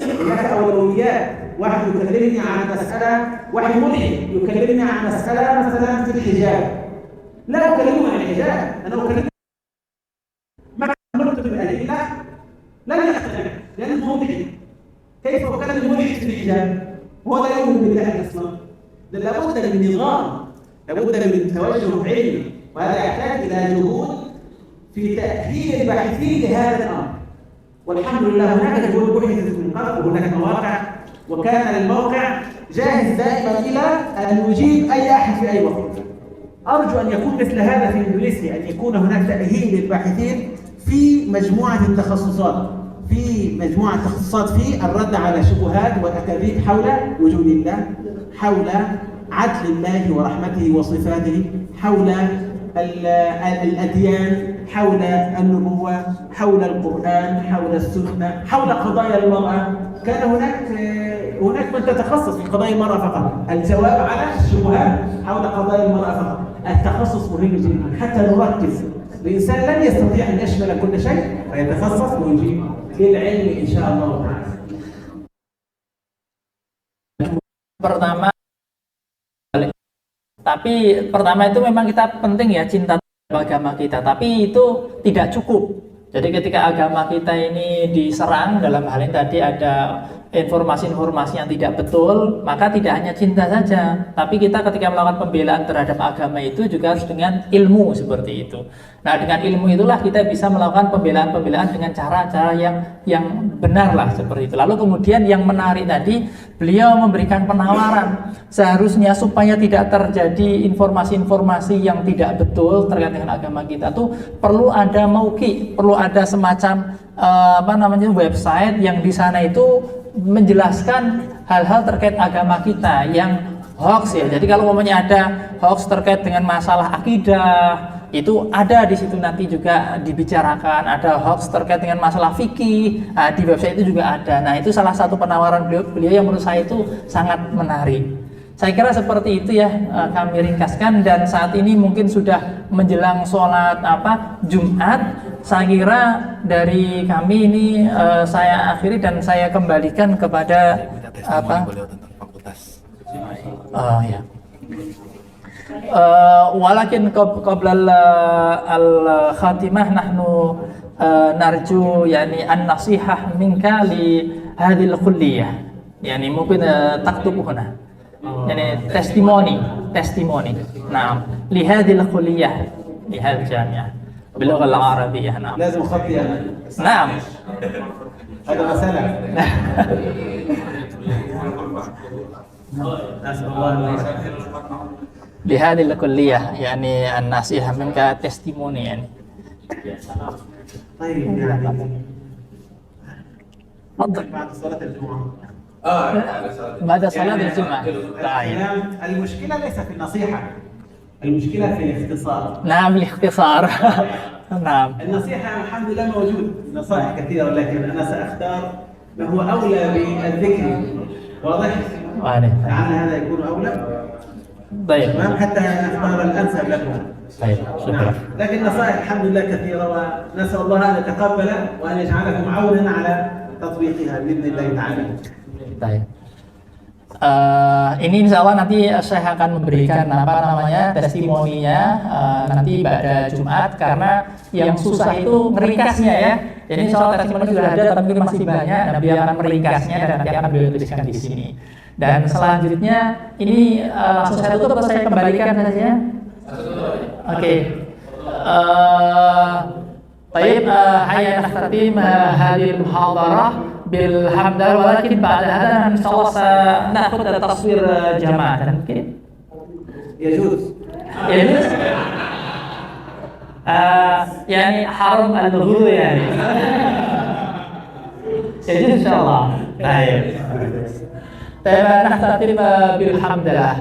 هناك أولويات، واحد يكلمني عن مسألة، واحد ملحد يكلمني عن مسألة مثلا في الحجاب، لا أكلمه عن الحجاب، أنا أكلمه ما أمرت بالأدلة لن يقتنع لأنه ملحد. كيف أكلم ملحد في الحجاب؟ هو لا يؤمن بالله أصلا. لابد من نظام، لابد من توجه علمي، وهذا يحتاج إلى جهود في تأهيل الباحثين لهذا الأمر. والحمد لله هناك جهود بحثت من قبل، وهناك مواقع وكان الموقع جاهز دائما إلى أن يجيب أي أحد في أي وقت. أرجو أن يكون مثل هذا في إندونيسيا، أن يكون هناك تأهيل للباحثين في مجموعة التخصصات، في الرد على شبهات والأكاذيب حول وجود الله، حول عدل الله ورحمته وصفاته، حول الأديان، حول النبوة، حول القرآن، حول السنة، حول قضايا المرأة. كان هناك من تتخصص في قضايا المرأة فقط، الجواب على الشبهات حول قضايا المرأة فقط. التخصص مهم جدا حتى نركز. الإنسان لن يستطيع أن يشمل كل شيء فيتخصص ويجيب للعلم إن شاء الله تعالى. Pertama itu memang kita penting ya cinta agama kita, tapi itu tidak cukup. Jadi ketika agama kita ini diserang, dalam hal ini tadi ada informasi-informasi yang tidak betul, maka tidak hanya cinta saja, tapi kita ketika melakukan pembelaan terhadap agama itu juga harus dengan ilmu seperti itu. Nah, dengan ilmu itulah kita bisa melakukan pembelaan-pembelaan dengan cara-cara yang benar lah seperti itu. Lalu kemudian yang menarik tadi, beliau memberikan penawaran seharusnya supaya tidak terjadi informasi-informasi yang tidak betul terkait dengan agama kita tuh perlu ada mauqi, perlu ada semacam website yang di sana itu menjelaskan hal-hal terkait agama kita yang hoax ya. Jadi kalau umpamanya ada hoax terkait dengan masalah akidah, itu ada di situ nanti juga dibicarakan. Ada hoax terkait dengan masalah fikih, di website itu juga ada. Nah, itu salah satu penawaran beliau yang menurut saya itu sangat menarik. Saya kira seperti itu ya, kami ringkaskan. Dan saat ini mungkin sudah menjelang sholat Jumat. Saya kira dari kami ini saya akhiri dan saya kembalikan kepada walakin qabla al-khatimah nahnu narju yani an-nasihah minka li hadhil kulliyah, yani mungkin taktubu huna yani testimoni nah li hadhil kulliyah li hadhil jami'ah باللغة العربية. نعم لازم خطي أنا. نعم هذا مسألة. نسأل الله لهذه الكلية يعني النصيحة منك تستيموني يعني. طيب يعني تفضل. بعد صلاة الجمعة. بعد صلاة الجمعة. طيب. المشكلة ليس في النصيحة. المشكلة في الاختصار. نعم الاختصار. نعم. النصيحة الحمد لله موجود نصائح كثيرة، لكن أنا سأختار ما هو أولى بالذكر. واضح؟ لعل هذا يكون أولى. طيب. تمام حتى نختار الأنسب لكم. طيب شكرا. لكن النصائح الحمد لله كثيرة، ونسأل الله أن يتقبل وأن يجعلكم عونا على تطبيقها بإذن الله تعالى. طيب. Ini insya Allah nanti saya akan memberikan testimoninya nanti pada Jumat, karena yang susah itu meringkasnya ya. Jadi insya Allah testimoni sudah ada, tapi masih banyak. Nabi akan meringkasnya dan nanti akan beliau tuliskan di sini. Dan selanjutnya ini langsung saya tutup atau saya kembalikan saja? Oke. طيب هيا نختتم هذه المحاضرة بالحمد لله، ولكن بعد هذا إن شاء الله سنأخذ تصوير جماعة. ممكن؟ يجوز. يجوز؟ يعني حرم الغلو يعني. يجوز إن شاء الله. طيب. طيب نختتم بالحمد لله.